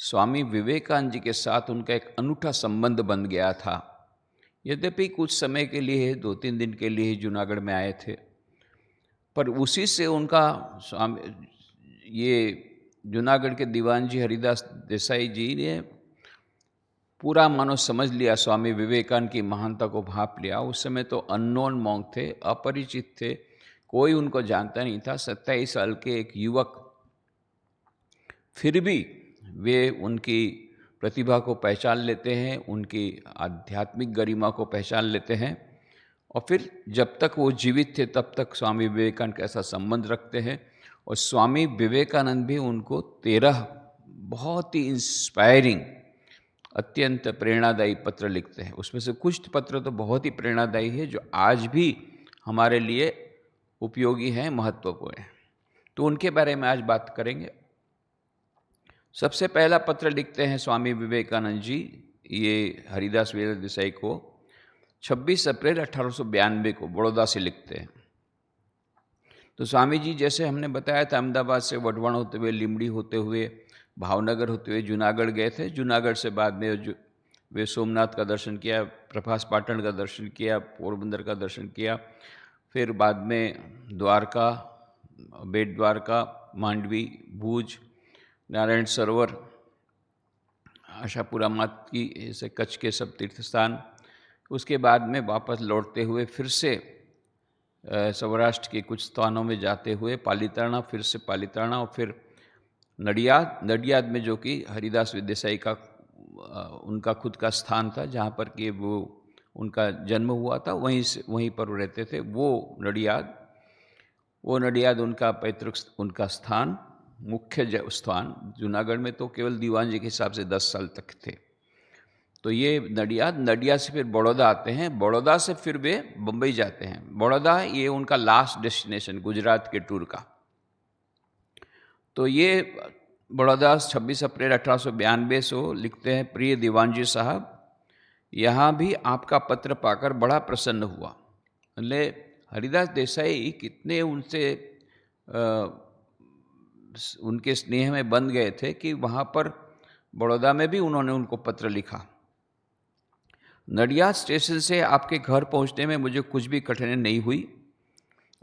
स्वामी विवेकानंद जी के साथ उनका एक अनूठा संबंध बन गया था। यद्यपि कुछ समय के लिए 2-3 दिन के लिए ही जूनागढ़ में आए थे, पर उसी से उनका स्वामी ये जूनागढ़ के दीवान जी हरिदास देसाई जी ने पूरा मानो समझ लिया, स्वामी विवेकानंद की महानता को भांप लिया। उस समय तो अननोन मॉन्क थे, अपरिचित थे, कोई उनको जानता नहीं था। 27 साल के एक युवक, फिर भी वे उनकी प्रतिभा को पहचान लेते हैं, उनकी आध्यात्मिक गरिमा को पहचान लेते हैं, और फिर जब तक वो जीवित थे तब तक स्वामी विवेकानंद के ऐसा संबंध रखते हैं। और स्वामी विवेकानंद भी उनको 13 बहुत ही इंस्पायरिंग, अत्यंत प्रेरणादायी पत्र लिखते हैं। उसमें से कुछ पत्र तो बहुत ही प्रेरणादायी है, जो आज भी हमारे लिए उपयोगी हैं, महत्वपूर्ण हैं। तो उनके बारे में आज बात करेंगे। सबसे पहला पत्र लिखते हैं स्वामी विवेकानंद जी, ये हरिदास वीर देसाई को 26 अप्रैल 1892 को बड़ौदा से लिखते हैं। तो स्वामी जी, जैसे हमने बताया था, अहमदाबाद से वढवाण होते हुए, लिमड़ी होते हुए, भावनगर होते हुए जूनागढ़ गए थे। जूनागढ़ से बाद में वे सोमनाथ का दर्शन किया, प्रभास पाटन का दर्शन किया, पोरबंदर का दर्शन किया, फिर बाद में द्वारका, बेट द्वारका, मांडवी, भूज, नारायण सरोवर, आशापुरा मात की, ऐसे कच्छ के सब तीर्थ स्थान। उसके बाद में वापस लौटते हुए फिर से सौराष्ट्र के कुछ स्थानों में जाते हुए पालीताना, फिर से पालीताना, और फिर नडियाद में, जो कि हरिदास देसाई का उनका खुद का स्थान था, जहाँ पर कि वो उनका जन्म हुआ था, वहीं पर वो रहते थे। वो नडियाद उनका पैतृक, उनका स्थान, मुख्य स्थान। जूनागढ़ में तो केवल दीवान जी के हिसाब से 10 साल तक थे। तो ये नडियाद से फिर बड़ौदा आते हैं, बड़ौदा से फिर वे बम्बई जाते हैं। बड़ौदा ये उनका लास्ट डेस्टिनेशन गुजरात के टूर का। तो ये बड़ौदा 26 अप्रैल 1892 से लिखते हैं, प्रिय दीवान जी साहब, यहाँ भी आपका पत्र पाकर बड़ा प्रसन्न हुआ। मतलब हरिदास देसाई कितने उनसे उनके स्नेह में बंध गए थे कि वहाँ पर बड़ौदा में भी उन्होंने उनको पत्र लिखा। नडियाद स्टेशन से आपके घर पहुँचने में मुझे कुछ भी कठिनाई नहीं हुई,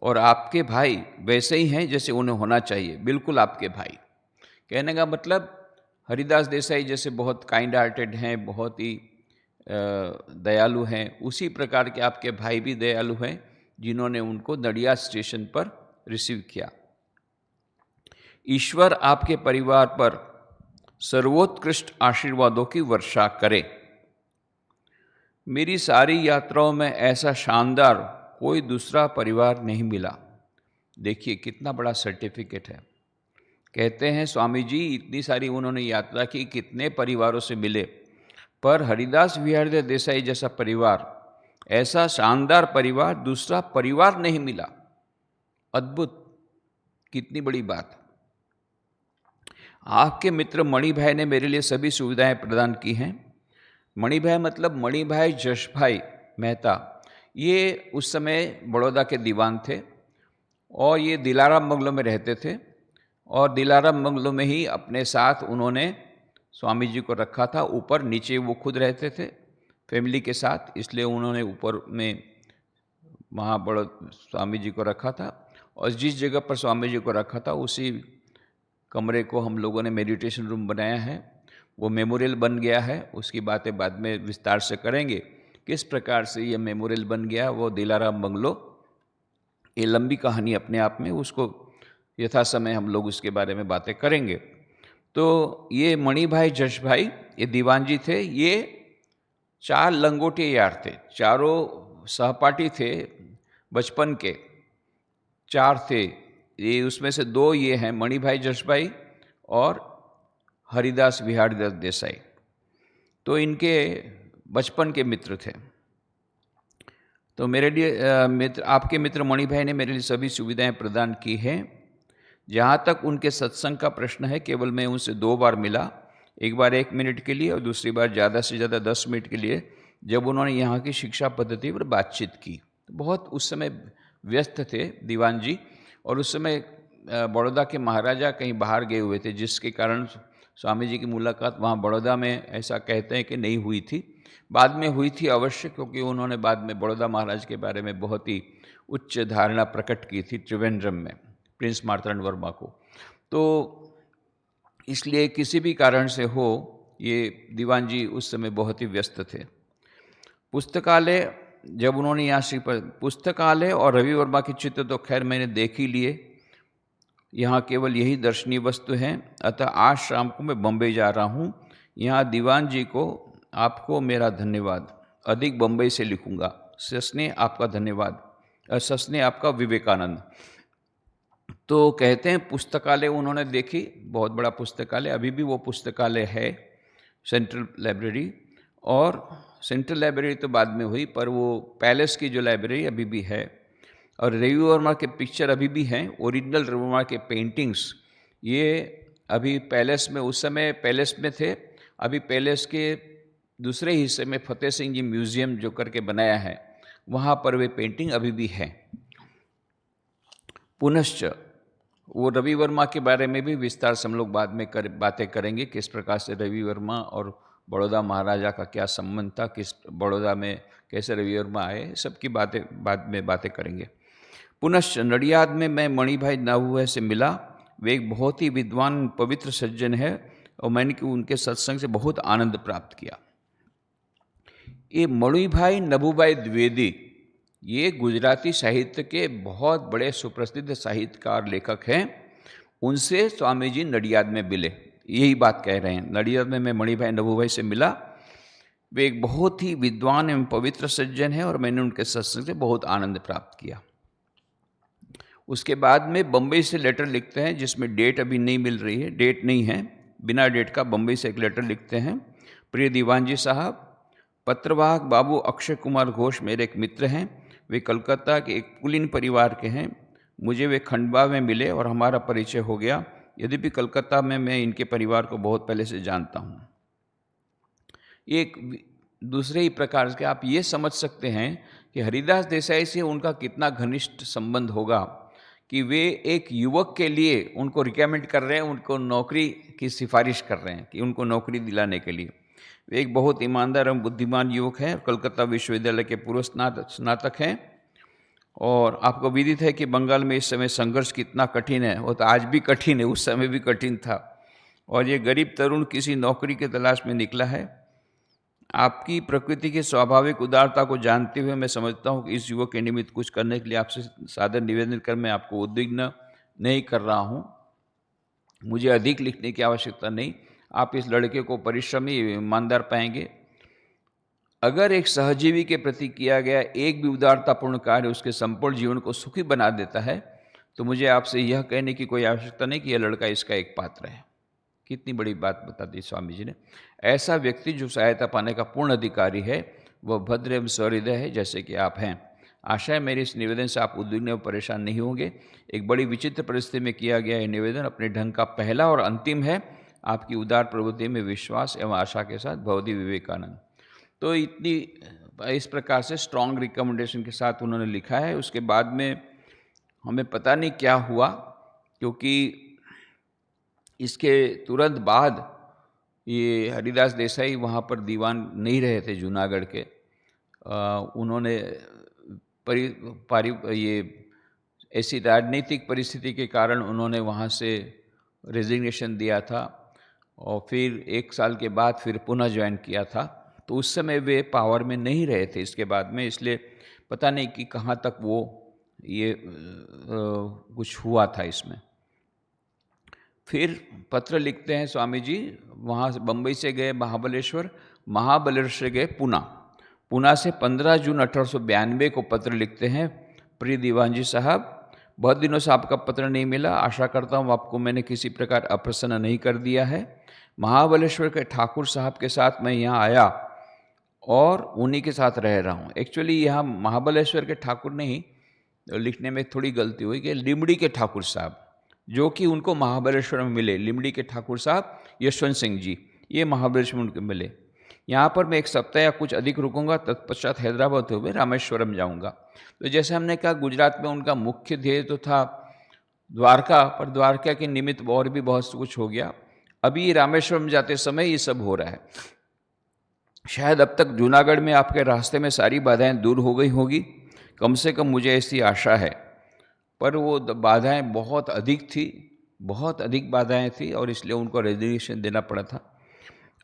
और आपके भाई वैसे ही हैं जैसे उन्हें होना चाहिए, बिल्कुल आपके भाई। कहने का मतलब हरिदास देसाई जैसे बहुत काइंड हार्टेड हैं, बहुत ही दयालु हैं, उसी प्रकार के आपके भाई भी दयालु हैं, जिन्होंने उनको नडियाद स्टेशन पर रिसीव किया। ईश्वर आपके परिवार पर सर्वोत्कृष्ट आशीर्वादों की वर्षा करे। मेरी सारी यात्राओं में ऐसा शानदार कोई दूसरा परिवार नहीं मिला। देखिए कितना बड़ा सर्टिफिकेट है। कहते हैं स्वामी जी इतनी सारी उन्होंने यात्रा की, कितने परिवारों से मिले, पर हरिदास विहार देसाई जैसा परिवार, ऐसा शानदार परिवार, दूसरा परिवार नहीं मिला। अद्भुत, कितनी बड़ी बात। आपके मित्र मणिभाई ने मेरे लिए सभी सुविधाएं प्रदान की हैं। मणिभाई मतलब मणिभाई जशभाई मेहता, ये उस समय बड़ौदा के दीवान थे, और ये दिलाराम बंगलों में रहते थे, और दिलाराम बंगलों में ही अपने साथ उन्होंने स्वामी जी को रखा था। ऊपर नीचे वो खुद रहते थे फैमिली के साथ, इसलिए उन्होंने ऊपर में वहाँ बड़ो स्वामी जी को रखा था। और जिस जगह पर स्वामी जी को रखा था उसी कमरे को हम लोगों ने मेडिटेशन रूम बनाया है। वो मेमोरियल बन गया है, उसकी बातें बाद में विस्तार से करेंगे, किस प्रकार से ये मेमोरियल बन गया वो दिलाराम बंगलो। ये लंबी कहानी अपने आप में, उसको यथा समय हम लोग उसके बारे में बातें करेंगे। तो ये मणिभाई जशभाई ये दीवान जी थे। ये 4 लंगोटे यार थे, चारों सहपाठी थे बचपन के, 4 थे ये, उसमें से 2 ये हैं मणिभाई जशभाई और हरिदास विहार देसाई। तो इनके बचपन के मित्र थे। तो मेरे लिए आपके मित्र मणिभाई ने मेरे लिए सभी सुविधाएं प्रदान की हैं। जहाँ तक उनके सत्संग का प्रश्न है, केवल मैं उनसे 2 बार मिला, एक बार 1 मिनट के लिए और दूसरी बार ज़्यादा से ज़्यादा 10 मिनट के लिए, जब उन्होंने यहाँ की शिक्षा पद्धति पर बातचीत की। बहुत उस समय व्यस्त थे दीवान जी, और उस समय बड़ौदा के महाराजा कहीं बाहर गए हुए थे, जिसके कारण स्वामी जी की मुलाकात वहाँ बड़ौदा में ऐसा कहते हैं कि नहीं हुई थी, बाद में हुई थी अवश्य, क्योंकि उन्होंने बाद में बड़ौदा महाराज के बारे में बहुत ही उच्च धारणा प्रकट की थी त्रिवेंद्रम में प्रिंस मार्तंड वर्मा को। तो इसलिए किसी भी कारण से हो, ये दीवान जी उस समय बहुत ही व्यस्त थे। पुस्तकालय जब उन्होंने यहाँ श्री पुस्तकालय और रवि वर्मा के चित्र तो खैर मैंने देख ही लिए, यहाँ केवल यही दर्शनीय वस्तु हैं। अतः आज शाम को मैं बम्बई जा रहा हूँ। यहाँ दीवान जी को आपको मेरा धन्यवाद, अधिक बम्बई से लिखूँगा। सस्ने आपका धन्यवाद, सस्ने आपका विवेकानंद। तो कहते हैं पुस्तकालय उन्होंने देखी, बहुत बड़ा पुस्तकालय, अभी भी वो पुस्तकालय है, सेंट्रल लाइब्रेरी। और सेंट्रल लाइब्रेरी तो बाद में हुई, पर वो पैलेस की जो लाइब्रेरी अभी भी है। और रवि वर्मा के पिक्चर अभी भी हैं, ओरिजिनल रवि वर्मा के पेंटिंग्स, ये अभी पैलेस में, उस समय पैलेस में थे, अभी पैलेस के दूसरे हिस्से में फतेह सिंह जी म्यूज़ियम जो करके बनाया है, वहाँ पर वे पेंटिंग अभी भी है। पुनश्च वो रवि वर्मा के बारे में भी विस्तार से हम लोग बाद में बातें करेंगे, किस प्रकार से रवि वर्मा और बड़ौदा महाराजा का क्या संबंध था, किस बड़ौदा में कैसे रवि वर्मा आए, सबकी बातें बाद में बातें करेंगे। पुनश्च नडियाद में मैं मणिभाई नाभुभाई से मिला। वे एक बहुत ही विद्वान पवित्र सज्जन है और मैंने उनके सत्संग से बहुत आनंद प्राप्त किया। ये मणिभाई नभुभाई द्विवेदी ये गुजराती साहित्य के बहुत बड़े सुप्रसिद्ध साहित्यकार लेखक हैं। उनसे स्वामी जी नडियाद में मिले, यही बात कह रहे हैं। नडियाद में मैं मणिभाई नभुभाई से मिला। वे एक बहुत ही विद्वान एवं पवित्र सज्जन हैं और मैंने उनके सत्संग से बहुत आनंद प्राप्त किया। उसके बाद में बम्बई से लेटर लिखते हैं, जिसमें डेट अभी नहीं मिल रही है, डेट नहीं है, बिना डेट का बम्बई से एक लेटर लिखते हैं। प्रिय दीवान जी साहब, पत्रवाहक बाबू अक्षय कुमार घोष मेरे एक मित्र हैं। वे कलकत्ता के एक कुलीन परिवार के हैं। मुझे वे खंडवा में मिले और हमारा परिचय हो गया। यद्यपि कलकत्ता में मैं इनके परिवार को बहुत पहले से जानता हूँ। एक दूसरे ही प्रकार से आप ये समझ सकते हैं कि हरिदास देसाई से उनका कितना घनिष्ठ संबंध होगा कि वे एक युवक के लिए उनको रिकमेंड कर रहे हैं, उनको नौकरी की सिफारिश कर रहे हैं कि उनको नौकरी दिलाने के लिए। वे एक बहुत ईमानदार एवं बुद्धिमान युवक हैं, कलकत्ता विश्वविद्यालय के पूर्व स्नातक हैं। और आपको विदित है कि बंगाल में इस समय संघर्ष कितना कठिन है, वो तो आज भी कठिन है, उस समय भी कठिन था। और ये गरीब तरुण किसी नौकरी के तलाश में निकला है। आपकी प्रकृति की स्वाभाविक उदारता को जानते हुए मैं समझता हूँ कि इस युवक के निमित्त कुछ करने के लिए आपसे सादर निवेदन कर मैं आपको उद्विग्न नहीं कर रहा हूँ। मुझे अधिक लिखने की आवश्यकता नहीं। आप इस लड़के को परिश्रमी ईमानदार पाएंगे। अगर एक सहजीवी के प्रति किया गया एक भी उदारतापूर्ण कार्य उसके संपूर्ण जीवन को सुखी बना देता है, तो मुझे आपसे यह कहने की कोई आवश्यकता नहीं कि यह लड़का इसका एक पात्र है। कितनी बड़ी बात बता दी स्वामी जी ने। ऐसा व्यक्ति जो सहायता पाने का पूर्ण अधिकारी है, वह भद्र एवं सहृदय है, जैसे कि आप हैं। आशा है मेरे इस निवेदन से आप उद्विग्न एवं परेशान नहीं होंगे। एक बड़ी विचित्र परिस्थिति में किया गया यह निवेदन अपने ढंग का पहला और अंतिम है। आपकी उदार प्रवृत्ति में विश्वास एवं आशा के साथ भवदी विवेकानंद। तो इतनी इस प्रकार से स्ट्रॉन्ग रिकमेंडेशन के साथ उन्होंने लिखा है। उसके बाद में हमें पता नहीं क्या हुआ, क्योंकि इसके तुरंत बाद ये हरिदास देसाई वहाँ पर दीवान नहीं रहे थे जूनागढ़ के। उन्होंने ये ऐसी राजनीतिक परिस्थिति के कारण उन्होंने वहाँ से रेजिग्नेशन दिया था और फिर 1 साल के बाद फिर पुनः ज्वाइन किया था। तो उस समय वे पावर में नहीं रहे थे इसके बाद में, इसलिए पता नहीं कि कहाँ तक वो ये कुछ हुआ था इसमें। फिर पत्र लिखते हैं स्वामी जी, वहाँ से बम्बई से गए महाबलेश्वर, महाबलेश्वर गए पूना से 15 जून 1892 को पत्र लिखते हैं। प्रिय दीवान जी साहब, बहुत दिनों से आपका पत्र नहीं मिला। आशा करता हूँ आपको मैंने किसी प्रकार अप्रसन्न नहीं कर दिया है। महाबलेश्वर के ठाकुर साहब के साथ मैं यहाँ आया और उन्हीं के साथ रह रहा हूँ। एक्चुअली यहाँ महाबलेश्वर के ठाकुर नहीं, लिखने में थोड़ी गलती हुई कि लिमड़ी के ठाकुर साहब, जो कि उनको महाबलेश्वर में मिले। लिमड़ी के ठाकुर साहब यशवंत सिंह जी, ये महाबलेश्वर में उनको मिले। यहाँ पर मैं 1 सप्ताह या कुछ अधिक रुकूंगा, तत्पश्चात हैदराबाद होते हुए रामेश्वरम जाऊँगा। तो जैसे हमने कहा, गुजरात में उनका मुख्य ध्येय तो था द्वारका, पर द्वारका के निमित्त और भी बहुत कुछ हो गया। अभी रामेश्वरम जाते समय ये सब हो रहा है। शायद अब तक जूनागढ़ में आपके रास्ते में सारी बाधाएं दूर हो गई होगी, कम से कम मुझे ऐसी आशा है। पर वो बाधाएं बहुत अधिक थी, बहुत अधिक बाधाएं थी, और इसलिए उनको रेजिग्नेशन देना पड़ा था।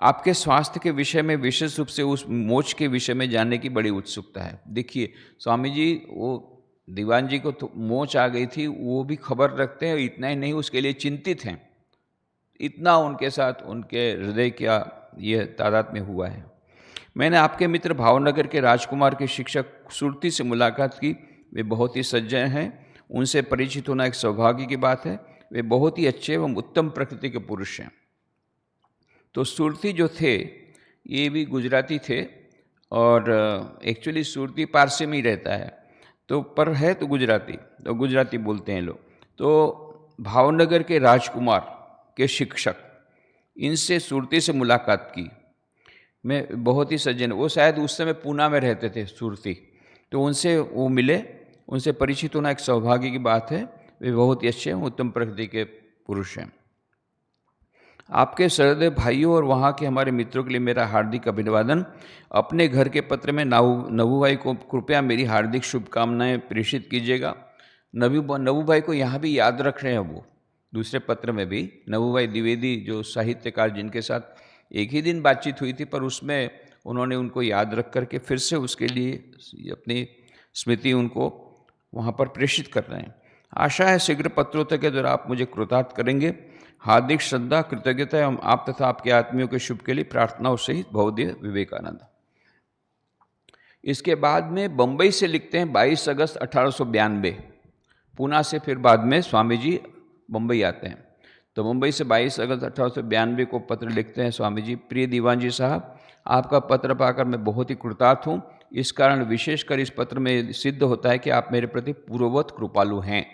आपके स्वास्थ्य के विषय में, विशेष रूप से उस मोच के विषय में जानने की बड़ी उत्सुकता है। देखिए स्वामी जी, वो दीवान जी को तो मोच आ गई थी, वो भी खबर रखते हैं, इतना ही नहीं उसके लिए चिंतित हैं। इतना उनके साथ उनके हृदय का ये तादाद में हुआ है। मैंने आपके मित्र भावनगर के राजकुमार के शिक्षक सुरती से मुलाकात की। वे बहुत ही सज्जन हैं, उनसे परिचित होना एक सौभाग्य की बात है। वे बहुत ही अच्छे एवं उत्तम प्रकृति के पुरुष हैं। तो सुरती जो थे ये भी गुजराती थे, और एक्चुअली सुरती पारसी में ही रहता है, तो पर है तो गुजराती बोलते हैं लोग। तो भावनगर के राजकुमार के शिक्षक, इनसे सुरती से मुलाकात की। मैं बहुत ही सज्जन, वो शायद उस समय पूना में रहते थे सुरती, तो उनसे वो मिले, उनसे परिचित होना एक सौभाग्य की बात है। वे बहुत ही अच्छे उत्तम प्रकृति के पुरुष हैं। आपके सहृदय भाइयों और वहाँ के हमारे मित्रों के लिए मेरा हार्दिक अभिवादन। अपने घर के पत्र में नबू भाई को कृपया मेरी हार्दिक शुभकामनाएं प्रेषित कीजिएगा। नबू भाई को यहाँ भी याद रख रहे हैं, वो दूसरे पत्र में भी नबू भाई द्विवेदी जो साहित्यकार, जिनके साथ एक ही दिन बातचीत हुई थी, पर उसमें उन्होंने उनको याद रख करके फिर से उसके लिए अपनी स्मृति उनको वहाँ पर प्रेषित कर रहे हैं। आशा है शीघ्र पत्रों के द्वारा आप मुझे कृतार्थ करेंगे। हार्दिक श्रद्धा, कृतज्ञता एवं आप तथा आपके आत्मियों के शुभ के लिए प्रार्थनाओं सहित भवदीय विवेकानंद। इसके बाद में बम्बई से लिखते हैं 22 अगस्त 1892। पूना से फिर बाद में स्वामी जी बम्बई आते हैं, तो मुंबई से 22 अगस्त 1892 को पत्र लिखते हैं स्वामी जी। प्रिय दीवान जी साहब, आपका पत्र पाकर मैं बहुत ही कृतार्थ हूँ। इस कारण विशेषकर इस पत्र में सिद्ध होता है कि आप मेरे प्रति पूर्ववत कृपालु हैं।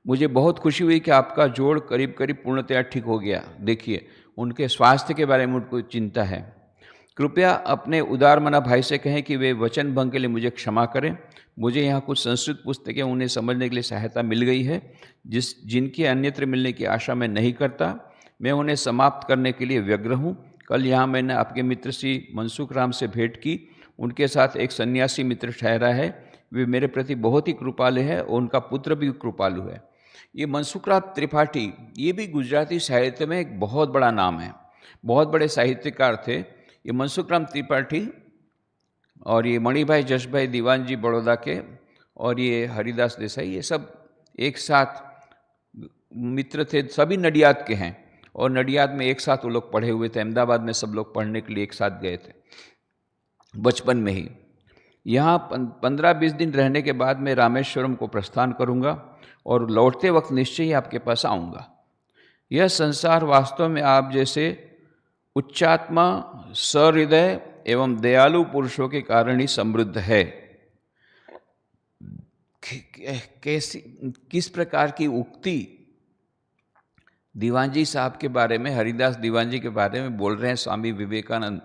मुझे बहुत खुशी हुई कि आपका जोड़ करीब करीब पूर्णतया ठीक हो गया। देखिए, उनके स्वास्थ्य के बारे में उनको चिंता है। कृपया अपने उदारमना भाई से कहें कि वे वचन भंग के लिए मुझे क्षमा करें। मुझे यहाँ कुछ संस्कृत पुस्तकें उन्हें समझने के लिए सहायता मिल गई है, जिनकी अन्यत्र मिलने की आशा मैं नहीं करता। मैं उन्हें समाप्त करने के लिए व्यग्र हूँ। कल यहाँ मैंने आपके मित्र श्री मनसुख राम से भेंट की। उनके साथ एक सन्यासी मित्र ठहरा है। वे मेरे प्रति बहुत ही कृपालु है और उनका पुत्र भी कृपालु है। ये मनसुख राम त्रिपाठी, ये भी गुजराती साहित्य में एक बहुत बड़ा नाम है, बहुत बड़े साहित्यकार थे ये मनसुख राम त्रिपाठी। और ये मणिभाई जशभाई दीवान जी बड़ौदा के, और ये हरिदास देसाई, ये सब एक साथ मित्र थे। सभी नडियाद के हैं, और नडियाद में एक साथ वो लोग पढ़े हुए थे। अहमदाबाद में सब लोग पढ़ने के लिए एक साथ गए थे बचपन में ही। यहाँ 15-20 दिन रहने के बाद मैं रामेश्वरम को प्रस्थान करूँगा, और लौटते वक्त निश्चय ही आपके पास आऊँगा। यह संसार वास्तव में आप जैसे उच्चात्मा, सहृदय एवं दयालु पुरुषों के कारण ही समृद्ध है। कैसी, किस प्रकार की उक्ति दीवान जी साहब के बारे में, हरिदास दीवान जी के बारे में बोल रहे हैं स्वामी विवेकानंद।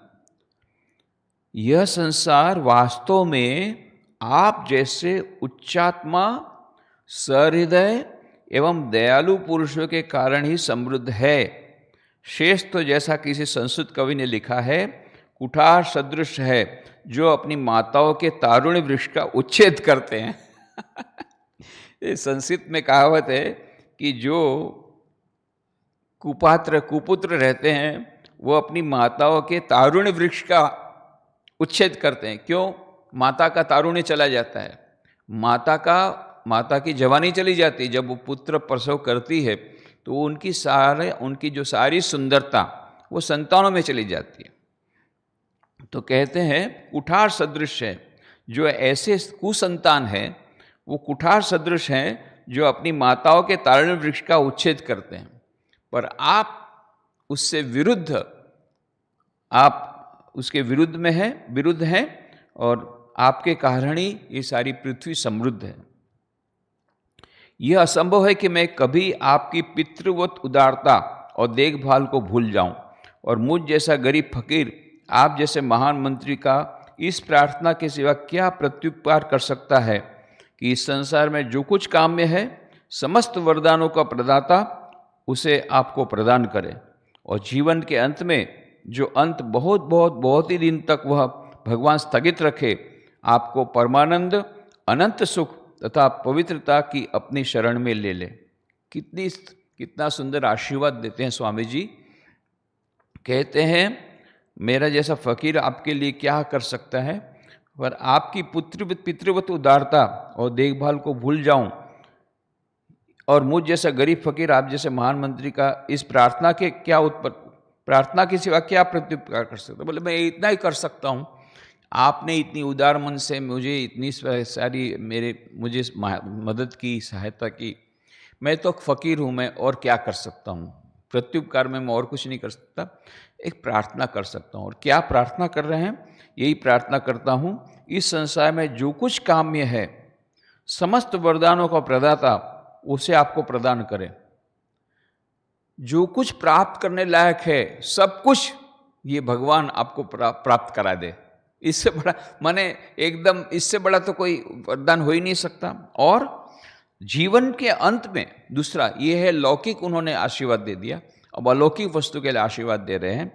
यह संसार वास्तव में आप जैसे उच्चात्मा, सहृदय एवं दयालु पुरुषों के कारण ही समृद्ध है। शेष तो जैसा किसी संस्कृत कवि ने लिखा है, कुठार सदृश है जो अपनी माताओं के तारुण्य वृक्ष का उच्छेद करते हैं। ये संस्कृत में कहावत है कि जो कुपुत्र रहते हैं वो अपनी माताओं के तारुण्य वृक्ष का उच्छेद करते हैं। क्यों? माता का तारुण्य चला जाता है, माता की जवानी चली जाती है। जब वो पुत्र प्रसव करती है तो उनकी जो सारी सुंदरता वो संतानों में चली जाती है। तो कहते हैं कुठार सदृश है, जो ऐसे कुसंतान है वो कुठार सदृश हैं जो अपनी माताओं के तारुण्य वृक्ष का उच्छेद करते हैं। पर आप उससे विरुद्ध, आप उसके विरुद्ध हैं, और आपके कारण ही ये सारी पृथ्वी समृद्ध है। यह असंभव है कि मैं कभी आपकी पितृवत उदारता और देखभाल को भूल जाऊं, और मुझ जैसा गरीब फकीर आप जैसे महान मंत्री का इस प्रार्थना के सिवा क्या प्रत्युपकार कर सकता है कि इस संसार में जो कुछ काम में है, समस्त वरदानों का प्रदाता उसे आपको प्रदान करे, और जीवन के अंत में जो अंत बहुत बहुत बहुत ही दिन तक वह भगवान स्थगित रखे, आपको परमानंद, अनंत सुख तथा पवित्रता की अपनी शरण में ले ले। कितना सुंदर आशीर्वाद देते हैं स्वामी जी। कहते हैं मेरा जैसा फकीर आपके लिए क्या कर सकता है, पर आपकी पितृवत उदारता और देखभाल को भूल जाऊं, और मुझ जैसा गरीब फकीर आप जैसे महान मंत्री का इस प्रार्थना के सिवा क्या प्रत्युपकार कर सकता? बोले मैं इतना ही कर सकता हूँ। आपने इतनी उदार मन से मुझे इतनी सारी मुझे मदद की, सहायता की। मैं तो फकीर हूँ, मैं और क्या कर सकता हूँ? प्रत्युपकार में मैं और कुछ नहीं कर सकता, एक प्रार्थना कर सकता हूँ। और क्या प्रार्थना कर रहे हैं? यही प्रार्थना करता हूँ, इस संसार में जो कुछ काम्य है, समस्त वरदानों का प्रदाता उसे आपको प्रदान करे। जो कुछ प्राप्त करने लायक है, सब कुछ ये भगवान आपको प्राप्त करा दे। इससे बड़ा माने एकदम इससे बड़ा तो कोई वरदान हो ही नहीं सकता। और जीवन के अंत में दूसरा ये है, लौकिक उन्होंने आशीर्वाद दे दिया, अब अलौकिक वस्तु के लिए आशीर्वाद दे रहे हैं।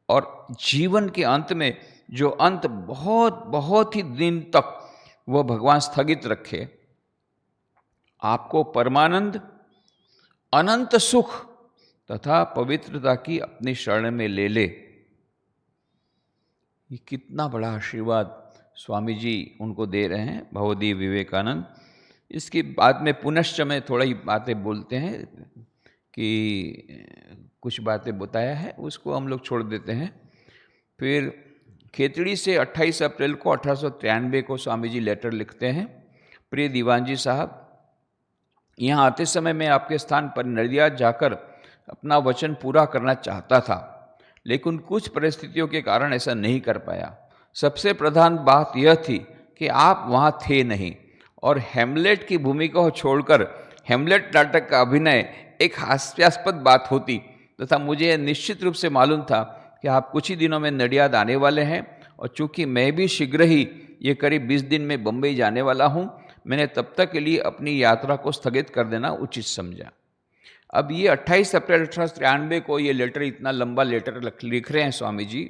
और जीवन के अंत में जो अंत बहुत बहुत ही दिन तक वह भगवान स्थगित रखे, आपको परमानंद, अनंत सुख तथा पवित्रता की अपनी शरण में ले ले। ये कितना बड़ा आशीर्वाद स्वामी जी उनको दे रहे हैं, भवदीय विवेकानंद। इसके बाद में पुनश्च में थोड़ा ही बातें बोलते हैं कि कुछ बातें बताया है, उसको हम लोग छोड़ देते हैं। फिर खेतड़ी से 28 अप्रैल को 1893 को स्वामी जी लेटर लिखते हैं। प्रिय दीवान जी साहब, यहाँ आते समय मैं आपके स्थान पर नदिया जाकर अपना वचन पूरा करना चाहता था, लेकिन कुछ परिस्थितियों के कारण ऐसा नहीं कर पाया। सबसे प्रधान बात यह थी कि आप वहाँ थे नहीं, और हेमलेट की भूमिका को छोड़कर हेमलेट नाटक का अभिनय एक हास्यास्पद बात होती, तथा मुझे निश्चित रूप से मालूम था कि आप कुछ ही दिनों में नडियाद आने वाले हैं, और चूंकि मैं भी शीघ्र ही ये करीब 20 दिन में बम्बई जाने वाला हूँ, मैंने तब तक के लिए अपनी यात्रा को स्थगित कर देना उचित समझा। अब ये 28 अप्रैल 1893 को ये लेटर, इतना लंबा लेटर लिख रहे हैं स्वामी जी।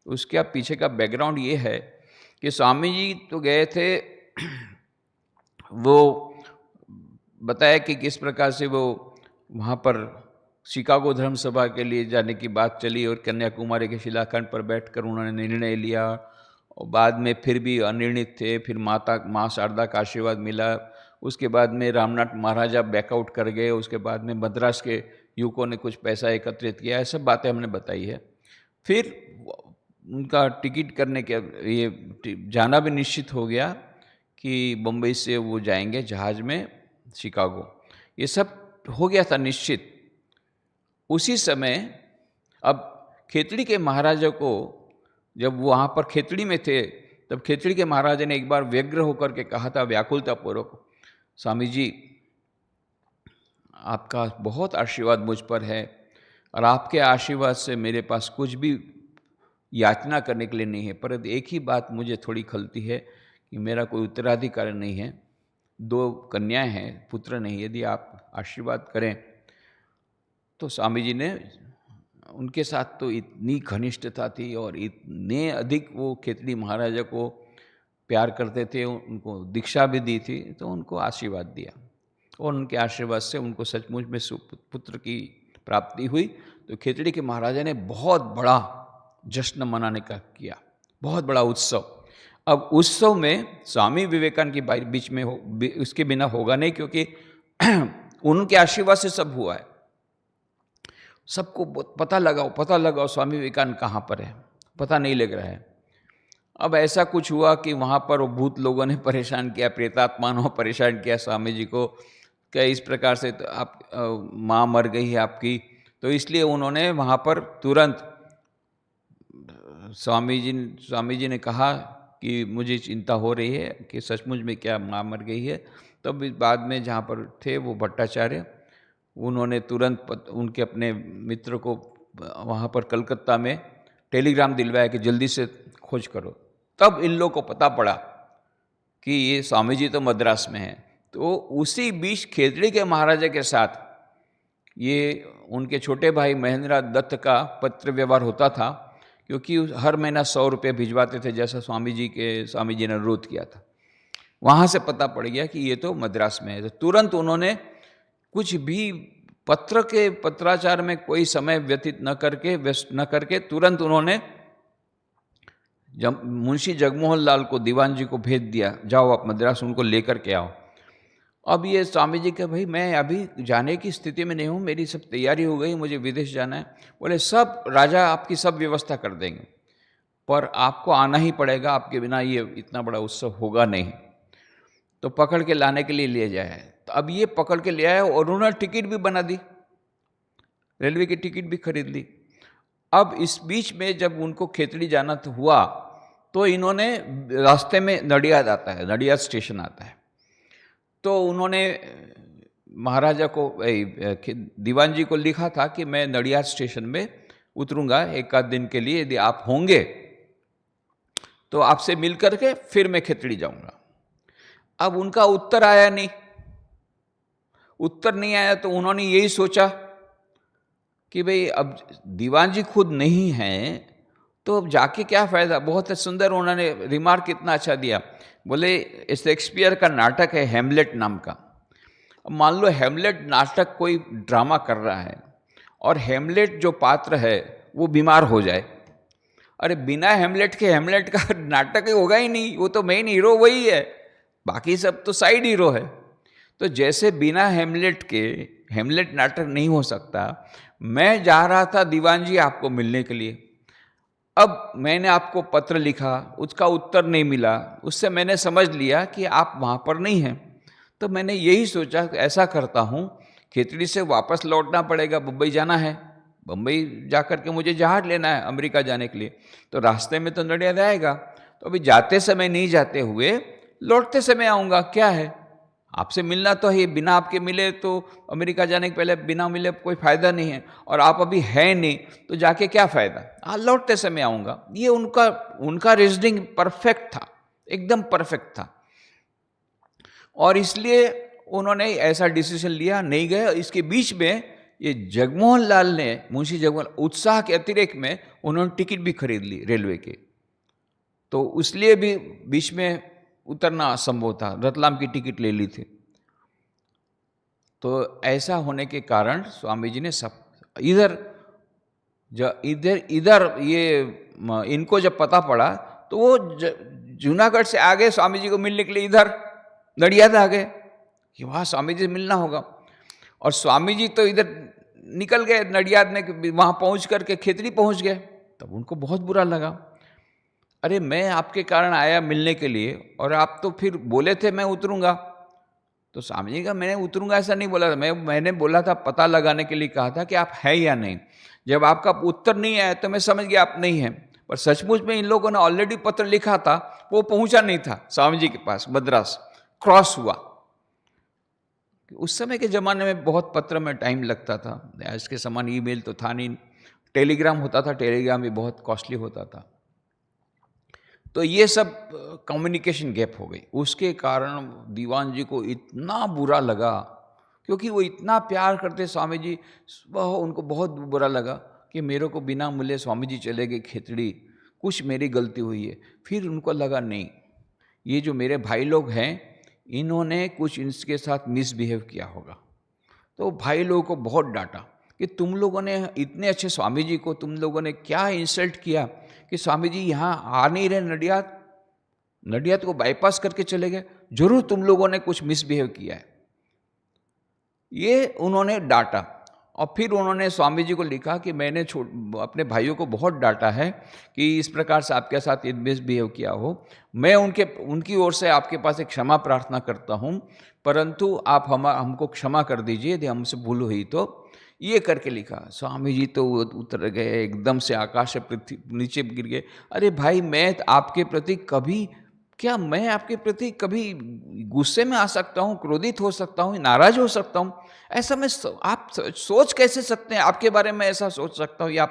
उसके पीछे का बैकग्राउंड ये है कि स्वामी जी तो गए थे, वो बताया कि किस प्रकार से वो वहाँ पर शिकागो धर्म सभा के लिए जाने की बात चली, और कन्याकुमारी के शिलाखंड पर बैठकर उन्होंने निर्णय लिया, और बाद में फिर भी अनिर्णित थे। फिर माँ शारदा का आशीर्वाद मिला। उसके बाद में रामनाथ महाराजा बैकआउट कर गए। उसके बाद में मद्रास के युवकों ने कुछ पैसा एकत्रित किया। ये सब बातें हमने बताई है। फिर उनका टिकट करने के ये जाना भी निश्चित हो गया कि बम्बई से वो जाएंगे जहाज़ में शिकागो। ये सब हो गया था निश्चित। उसी समय अब खेतड़ी के महाराजा को, जब वहाँ पर खेतड़ी में थे, तब खेतड़ी के महाराजा ने एक बार व्यग्र होकर के कहा था व्याकुलतापूर्वक, स्वामी जी आपका बहुत आशीर्वाद मुझ पर है, और आपके आशीर्वाद से मेरे पास कुछ भी याचना करने के लिए नहीं है, पर एक ही बात मुझे थोड़ी खलती है कि मेरा कोई उत्तराधिकारी नहीं है, 2 कन्याएं हैं, पुत्र नहीं। यदि आप आशीर्वाद करें तो स्वामी जी ने, उनके साथ तो इतनी घनिष्ठता थी और इतने अधिक वो खेतड़ी महाराजा को प्यार करते थे, उनको दीक्षा भी दी थी, तो उनको आशीर्वाद दिया, और उनके आशीर्वाद से उनको सचमुच में सुपुत्र की प्राप्ति हुई। तो खेतड़ी के महाराजा ने बहुत बड़ा जश्न मनाने का किया, बहुत बड़ा उत्सव। अब उत्सव में स्वामी विवेकानंद की बीच में उसके बिना होगा नहीं, क्योंकि उनके आशीर्वाद से सब हुआ है। सबको पता लगाओ स्वामी विवेकानंद कहाँ पर है, पता नहीं लग रहा है। अब ऐसा कुछ हुआ कि वहाँ पर वो भूत लोगों ने परेशान किया, प्रेतात्मा ने परेशान किया स्वामी जी को, क्या इस प्रकार से तो आप माँ मर गई है आपकी। तो इसलिए उन्होंने वहाँ पर तुरंत स्वामी जी ने कहा कि मुझे चिंता हो रही है कि सचमुच में क्या माँ मर गई है। तब बाद में जहाँ पर थे वो भट्टाचार्य, उन्होंने तुरंत उनके अपने मित्र को वहाँ पर कलकत्ता में टेलीग्राम दिलवाया कि जल्दी से खोज करो। तब इन लोगों को पता पड़ा कि ये स्वामी जी तो मद्रास में हैं। तो उसी बीच खेतड़ी के महाराजा के साथ ये उनके छोटे भाई महेंद्र दत्त का पत्र व्यवहार होता था, क्योंकि हर महीना 100 रुपये भिजवाते थे, जैसा स्वामी जी ने अनुरोध किया था। वहाँ से पता पड़ गया कि ये तो मद्रास में है। तो तुरंत उन्होंने कुछ भी पत्राचार में कोई समय व्यतीत व्यस्त न करके तुरंत उन्होंने मुंशी जगमोहन लाल को, दीवान जी को भेज दिया, जाओ आप मद्रास उनको लेकर के आओ। अब ये स्वामी जी के, भाई मैं अभी जाने की स्थिति में नहीं हूँ, मेरी सब तैयारी हो गई, मुझे विदेश जाना है। बोले सब राजा आपकी सब व्यवस्था कर देंगे, पर आपको आना ही पड़ेगा, आपके बिना ये इतना बड़ा उत्सव होगा नहीं। तो पकड़ के लाने के लिए ले जाए। तो अब ये पकड़ के ले आए और उन्होंने टिकट भी बना दी, रेलवे की टिकट भी खरीद ली। अब इस बीच में जब उनको खेतड़ी जाना हुआ तो इन्होंने रास्ते में नडियाद आता है, नडियाद स्टेशन आता है, तो उन्होंने महाराजा को, दीवान जी को लिखा था कि मैं नडियाद स्टेशन में उतरूंगा एक आध दिन के लिए, यदि आप होंगे तो आपसे मिल करके फिर मैं खेतड़ी जाऊंगा। अब उनका उत्तर आया नहीं। उत्तर नहीं आया तो उन्होंने यही सोचा कि भाई अब दीवान जी खुद नहीं हैं तो अब जाके क्या फ़ायदा। बहुत सुंदर उन्होंने रिमार्क कितना अच्छा दिया। बोले शेक्सपियर का नाटक है हेमलेट नाम का। अब मान लो हेमलेट नाटक कोई ड्रामा कर रहा है और हेमलेट जो पात्र है वो बीमार हो जाए, अरे बिना हेमलेट के हेमलेट का नाटक ही होगा ही नहीं, वो तो मेन हीरो वही है, बाकी सब तो साइड हीरो है। तो जैसे बिना हेमलेट के हेमलेट नाटक नहीं हो सकता, मैं जा रहा था दीवान जी आपको मिलने के लिए। अब मैंने आपको पत्र लिखा, उसका उत्तर नहीं मिला, उससे मैंने समझ लिया कि आप वहाँ पर नहीं हैं। तो मैंने यही सोचा कि ऐसा करता हूँ, खेतड़ी से वापस लौटना पड़ेगा, मुंबई जाना है, मुंबई जा कर के मुझे जहाज लेना है अमेरिका जाने के लिए, तो रास्ते में तो नडियाद आएगा, तो अभी जाते समय नहीं जाते हुए लौटते समय आऊँगा, क्या है, आपसे मिलना तो है, बिना आपके मिले तो अमेरिका जाने के पहले बिना मिले कोई फ़ायदा नहीं है, और आप अभी है नहीं तो जाके क्या फ़ायदा, लौटते समय आऊँगा। ये उनका रीजनिंग परफेक्ट था, एकदम परफेक्ट था, और इसलिए उन्होंने ऐसा डिसीजन लिया, नहीं गए। इसके बीच में ये जगमोहन लाल ने, मुंशी जगमोहन, उत्साह के अतिरेक में उन्होंने टिकट भी खरीद ली रेलवे के, तो इसलिए भी बीच में उतरना असंभव था, रतलाम की टिकट ले ली थी। तो ऐसा होने के कारण स्वामी जी ने सब इधर ये इनको जब पता पड़ा तो वो जूनागढ़ से आ गए स्वामी जी को मिलने के लिए, इधर नडियाद आ गए कि वहाँ स्वामी जी से मिलना होगा। और स्वामी जी तो इधर निकल गए नडियाद में, वहाँ पहुँच करके खेतड़ी पहुँच गए। तब उनको बहुत बुरा लगा, अरे मैं आपके कारण आया मिलने के लिए और आप तो फिर बोले थे मैं उतरूंगा। तो स्वामी जी का, मैंने उतरूंगा ऐसा नहीं बोला था, मैंने बोला था, पता लगाने के लिए कहा था कि आप हैं या नहीं। जब आपका उत्तर नहीं आया तो मैं समझ गया आप नहीं हैं, पर सचमुच में इन लोगों ने ऑलरेडी पत्र लिखा था, वो पहुंचा नहीं था स्वामी जी के पास, मद्रास क्रॉस हुआ। उस समय के ज़माने में बहुत पत्र में टाइम लगता था, आज के समान ईमेल तो था नहीं, टेलीग्राम होता था, टेलीग्राम भी बहुत कॉस्टली होता था। तो ये सब कम्युनिकेशन गैप हो गई, उसके कारण दीवान जी को इतना बुरा लगा, क्योंकि वो इतना प्यार करते स्वामी जी, वह उनको बहुत बुरा लगा कि मेरे को बिना मिले स्वामी जी चले गए खेतड़ी, कुछ मेरी गलती हुई है। फिर उनको लगा नहीं, ये जो मेरे भाई लोग हैं इन्होंने कुछ इनके साथ मिसबिहेव किया होगा। तो भाई लोगों को बहुत डांटा कि तुम लोगों ने इतने अच्छे स्वामी जी को तुम लोगों ने क्या इंसल्ट किया कि स्वामी जी यहाँ आ नहीं रहे नडियाद को बाईपास करके चले गए, जरूर तुम लोगों ने कुछ मिसबिहेव किया है, ये उन्होंने डांटा। और फिर उन्होंने स्वामी जी को लिखा कि मैंने अपने भाइयों को बहुत डांटा है कि इस प्रकार से आपके साथ मिसबिहेव किया हो, मैं उनकी ओर से आपके पास एक क्षमा प्रार्थना करता हूँ, परंतु आप हमको क्षमा कर दीजिए यदि हमसे भूल हुई तो, ये करके लिखा। स्वामी जी तो उतर गए, एकदम से आकाश से नीचे गिर गए। अरे भाई, मैं आपके प्रति मैं आपके प्रति कभी गुस्से में आ सकता हूँ, क्रोधित हो सकता हूँ, नाराज हो सकता हूँ? ऐसा आप सोच कैसे सकते हैं, आपके बारे में ऐसा सोच सकता हूँ? या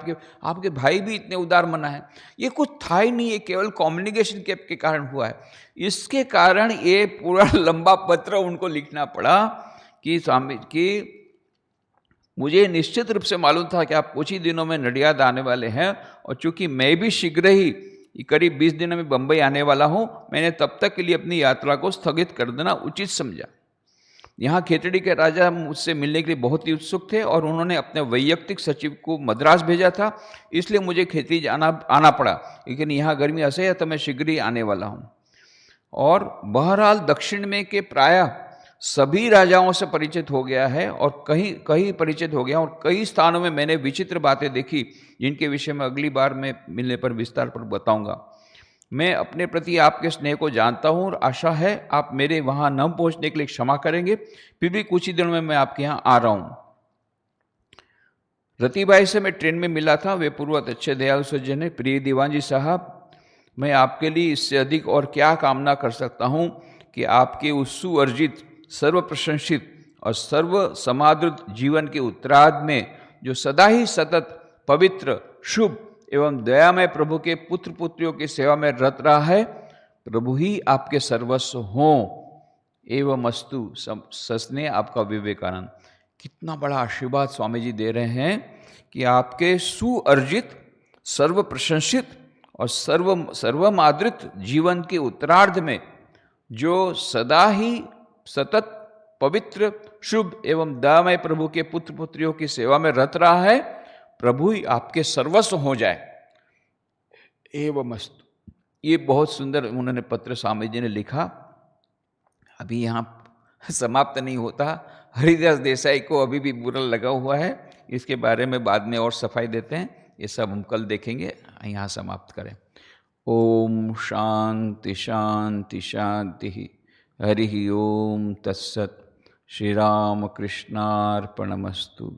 आपके भाई भी इतने उदार मना है? ये कुछ था ही नहीं, ये केवल कम्युनिकेशन के कारण हुआ है। इसके कारण ये पूरा लंबा पत्र उनको लिखना पड़ा कि स्वामी की मुझे निश्चित रूप से मालूम था कि आप कुछ ही दिनों में नडियाद आने वाले हैं, और चूंकि मैं भी शीघ्र ही करीब 20 दिनों में बंबई आने वाला हूं, मैंने तब तक के लिए अपनी यात्रा को स्थगित कर देना उचित समझा। यहाँ खेतड़ी के राजा मुझसे मिलने के लिए बहुत ही उत्सुक थे और उन्होंने अपने वैयक्तिक सचिव को मद्रास भेजा था, इसलिए मुझे खेतड़ी आना पड़ा, लेकिन यहाँ गर्मी असह्य, तो मैं शीघ्र ही आने वाला हूँ। और बहरहाल दक्षिण में के प्रायः सभी राजाओं से परिचित हो गया है, और कहीं परिचित हो गया, और कई स्थानों में मैंने विचित्र बातें देखी, जिनके विषय में अगली बार मैं मिलने पर विस्तार पर बताऊंगा। मैं अपने प्रति आपके स्नेह को जानता हूँ और आशा है आप मेरे वहाँ न पहुँचने के लिए क्षमा करेंगे, फिर भी कुछ ही दिनों में मैं आपके यहाँ आ रहा हूँ। रतिबाई से मैं ट्रेन में मिला था, वे पूर्वत अच्छे दयालु सज्जन है। प्रिय दीवान जी साहब, मैं आपके लिए इससे अधिक और क्या कामना कर सकता हूँ कि आपके उस सुअर्जित, सर्व प्रशंसित और सर्व समादृत जीवन के उत्तरार्ध में, जो सदा ही सतत पवित्र, शुभ एवं दयामय प्रभु के पुत्र पुत्रियों की सेवा में रत रहा है, प्रभु ही आपके सर्वस्व हों। एवं अस्तु। सस्ने आपका विवेकानंद। कितना बड़ा आशीर्वाद स्वामी जी दे रहे हैं कि आपके सुअर्जित, सर्व प्रशंसित और सर्वमादृत जीवन के उत्तरार्ध में, जो सदा ही सतत पवित्र, शुभ एवं दयामय प्रभु के पुत्र पुत्रियों की सेवा में रत रहा है, प्रभु ही आपके सर्वस्व हो जाए। एवं अस्तु। ये बहुत सुंदर उन्होंने पत्र स्वामी जी ने लिखा। अभी यहाँ समाप्त नहीं होता। हरिदास देसाई को अभी भी बुरा लगा हुआ है, इसके बारे में बाद में और सफाई देते हैं, ये सब हम कल देखेंगे। यहाँ समाप्त करें। ओम शांति शांति शांति। हरि ओम तत्सत। श्री राम कृष्णार्पणमस्तु।